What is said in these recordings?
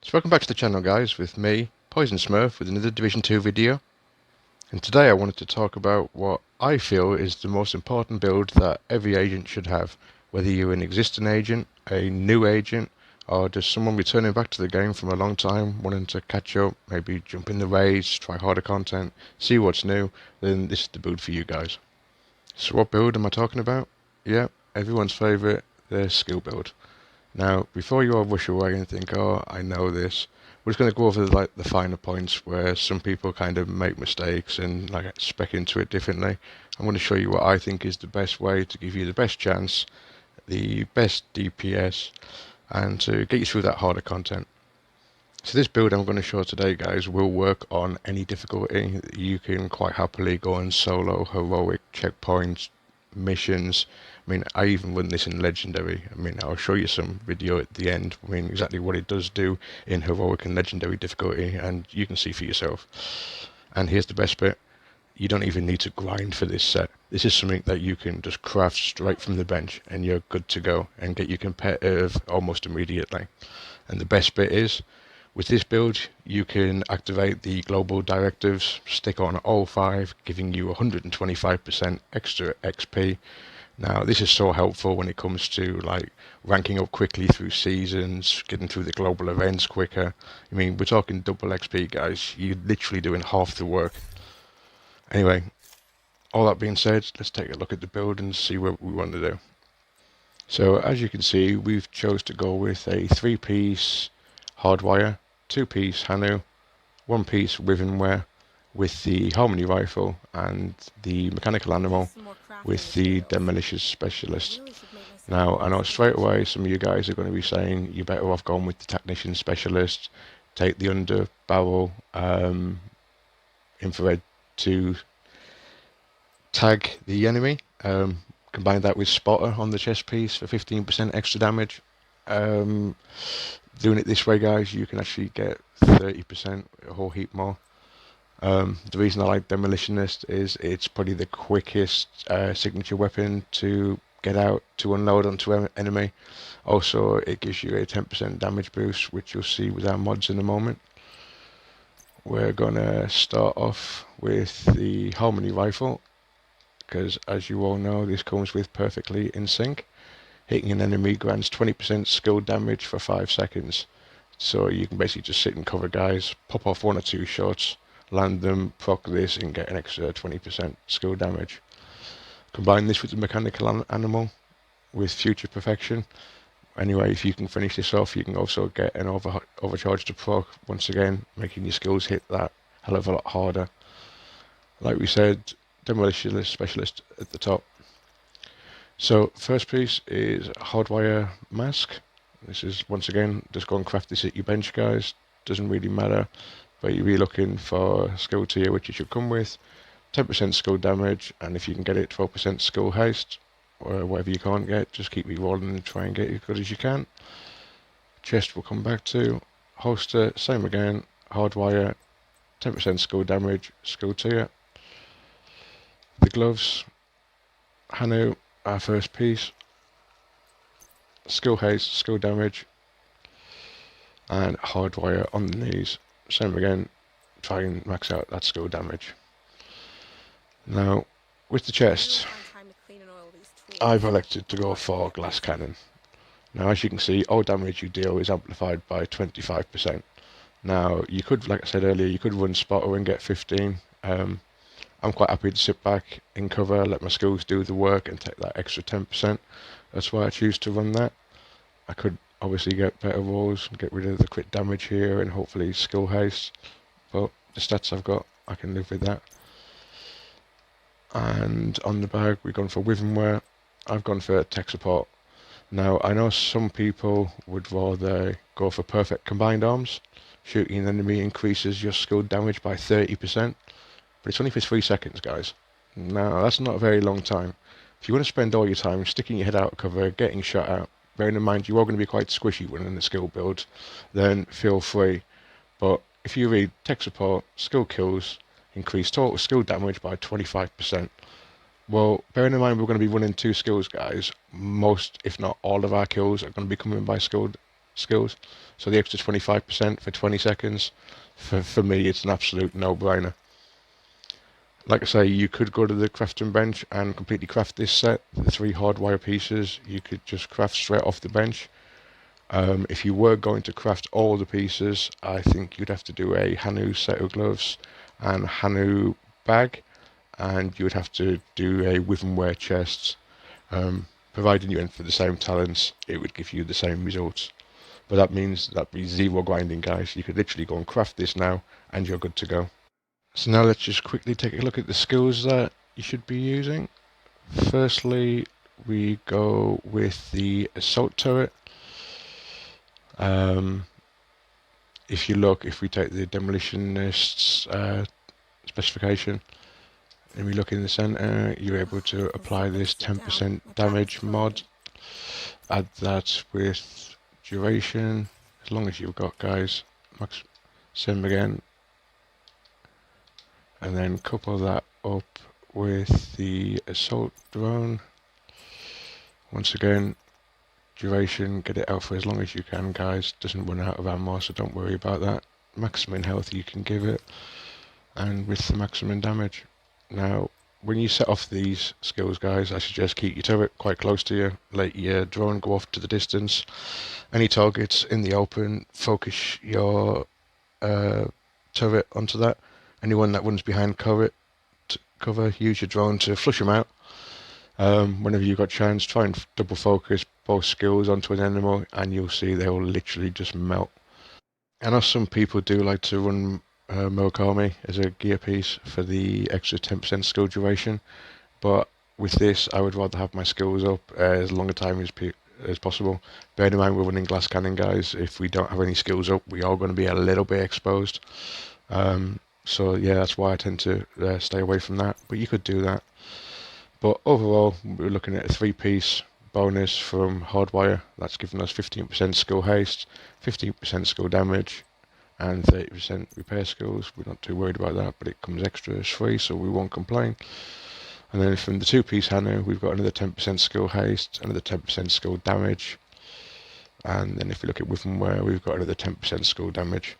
So welcome back to the channel, guys, with me, Poison Smurf, with another Division 2 video. And today I wanted to talk about what I feel is the most important build that every agent should have, whether you're an existing agent, a new agent, or just someone returning back to the game from a long time, wanting to catch up, maybe jump in the raids, try harder content, see what's new, then this is the build for you guys. So what build am I talking about? Yeah, everyone's favourite, the skill build. Now, before you all rush away and think, oh, I know this, we're just going to go over the finer points where some people kind of make mistakes and spec into it differently. I'm going to show you what I think is the best way to give you the best chance, the best DPS, and to get you through that harder content. So this build I'm going to show today, guys, will work on any difficulty. You can quite happily go on solo, heroic, checkpoints, missions. I mean, I even run this in legendary. I mean, I'll show you some video at the end. I mean, exactly what it does do in heroic and legendary difficulty, and you can see for yourself. And here's the best bit. You don't even need to grind for this set. This is something that you can just craft straight from the bench, and you're good to go and get you competitive almost immediately. And the best bit is, with this build, you can activate the global directives, stick on all 5, giving you 125% extra XP. Now, this is so helpful when it comes to ranking up quickly through seasons, getting through the global events quicker. I mean, we're talking double XP, guys. You're literally doing half the work. Anyway, all that being said, let's take a look at the build and see what we want to do. So, as you can see, we've chose to go with a 3-piece hardwire, 2-piece Hanu, 1-piece Rivenware with the Harmony Rifle, and the Mechanical Animal with the Demolition Specialist. Now, I know straight away some of you guys are going to be saying you're better off going with the Technician Specialist, take the under barrel infrared to tag the enemy, combine that with Spotter on the chest piece for 15% extra damage. Doing it this way, guys, you can actually get 30%, a whole heap more. The reason I like Demolitionist is it's probably the quickest signature weapon to get out to unload onto an enemy. Also, it gives you a 10% damage boost, which you'll see with our mods in a moment. We're gonna start off with the Harmony Rifle, because as you all know, this comes with perfectly in sync. Hitting an enemy grants 20% skill damage for 5 seconds. So you can basically just sit and cover guys, pop off 1 or 2 shots, land them, proc this, and get an extra 20% skill damage. Combine this with the Mechanical Animal with Future Perfection. Anyway, if you can finish this off, you can also get an overcharge to proc, once again, making your skills hit that hell of a lot harder. Like we said, Demolition Specialist at the top. So, first piece is Hardwire Mask. This is, once again, just go and craft this at your bench, guys. Doesn't really matter, but you'll be looking for skill tier, which you should come with. 10% skill damage, and if you can get it, 12% skill haste, or whatever you can't get, just keep re-rolling and try and get it as good as you can. Chest we'll come back to. Holster, same again, Hardwire, 10% skill damage, skill tier. The gloves, Hanu, our first piece, skill haste, skill damage, and Hardwire on the knees, same again, try and max out that skill damage. Now, with the chest, I've elected to go for Glass Cannon. Now, as you can see, all damage you deal is amplified by 25%. Now, you could, like I said earlier, you could run Spotter and get 15. I'm quite happy to sit back in cover, let my skills do the work and take that extra 10%. That's why I choose to run that. I could obviously get better rolls and get rid of the crit damage here and hopefully skill haste, but the stats I've got, I can live with that. And on the bag, we've gone for Rivenware. I've gone for tech support. Now, I know some people would rather go for perfect combined arms. Shooting an enemy increases your skill damage by 30%, but it's only for 3 seconds, guys. Now, that's not a very long time. If you want to spend all your time sticking your head out of cover, getting shot out, bearing in mind you are going to be quite squishy when in the skill build, then feel free. But if you read tech support, skill kills, increase total skill damage by 25%. Well, bearing in mind we're going to be running 2 skills, guys, most, if not all of our kills are going to be coming by skill skills. So the extra 25% for 20 seconds, for me, it's an absolute no-brainer. Like I say, you could go to the crafting bench and completely craft this set. The 3 hardwire pieces you could just craft straight off the bench. If you were going to craft all the pieces, I think you'd have to do a Hanu set of gloves and Hanu bag, and you would have to do a with and wear chest. Providing you went for the same talents, it would give you the same results. But that means that'd be 0 grinding, guys. You could literally go and craft this now, and you're good to go. So now let's just quickly take a look at the skills that you should be using. Firstly, we go with the assault turret. If we take the demolitionist's specification, and we look in the center, you're able to apply this 10% damage mod. Add that with duration, as long as you've got, guys. Max, same again, and then couple that up with the assault drone. Once again, duration, get it out for as long as you can, guys. Doesn't run out of ammo, so don't worry about that. Maximum health you can give it, and with the maximum damage. Now, when you set off these skills, guys, I suggest keep your turret quite close to you. Let your drone go off to the distance. Any targets in the open, focus your turret onto that. Anyone that runs behind cover, use your drone to flush them out. Whenever you've got chance, try and double focus both skills onto an enemy, and you'll see they'll literally just melt. I know some people do like to run Murakami as a gear piece for the extra 10% skill duration, but with this I would rather have my skills up as long a time as possible. Bear in mind we're running glass cannon, guys. If we don't have any skills up, we are going to be a little bit exposed. So yeah, that's why I tend to stay away from that, but you could do that. But overall, we're looking at a 3-piece bonus from Hardwire. That's giving us 15% skill haste, 15% skill damage, and 30% repair skills. We're not too worried about that, but it comes extra as free, so we won't complain. And then from the 2-piece Hanu, we've got another 10% skill haste, another 10% skill damage. And then if we look at with and wear, we've got another 10% skill damage.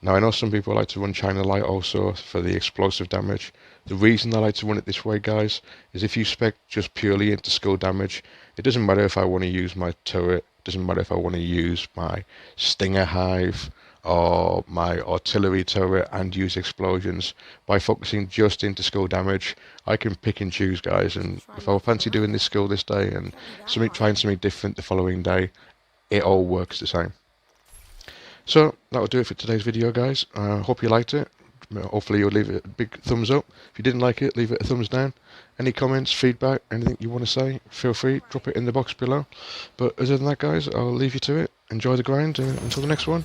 Now, I know some people like to run China Light also for the explosive damage. The reason I like to run it this way, guys, is if you spec just purely into skill damage, it doesn't matter if I want to use my turret, it doesn't matter if I want to use my Stinger Hive or my artillery turret and use explosions. By focusing just into skill damage, I can pick and choose, guys, and if I fancy doing this skill this day and trying something different the following day, it all works the same. So that'll do it for today's video, guys. Hope you liked it. Hopefully you'll leave it a big thumbs up. If you didn't like it, leave it a thumbs down. Any comments, feedback, anything you want to say, feel free, drop it in the box below. But other than that, guys, I'll leave you to it. Enjoy the grind, until the next one.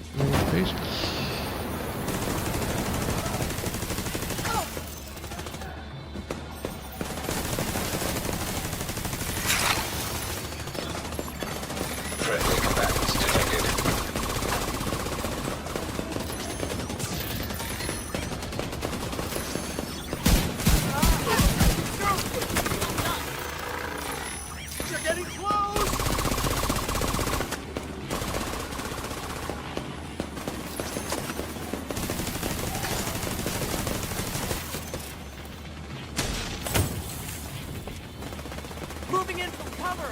Peace. Moving in from cover!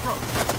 approach.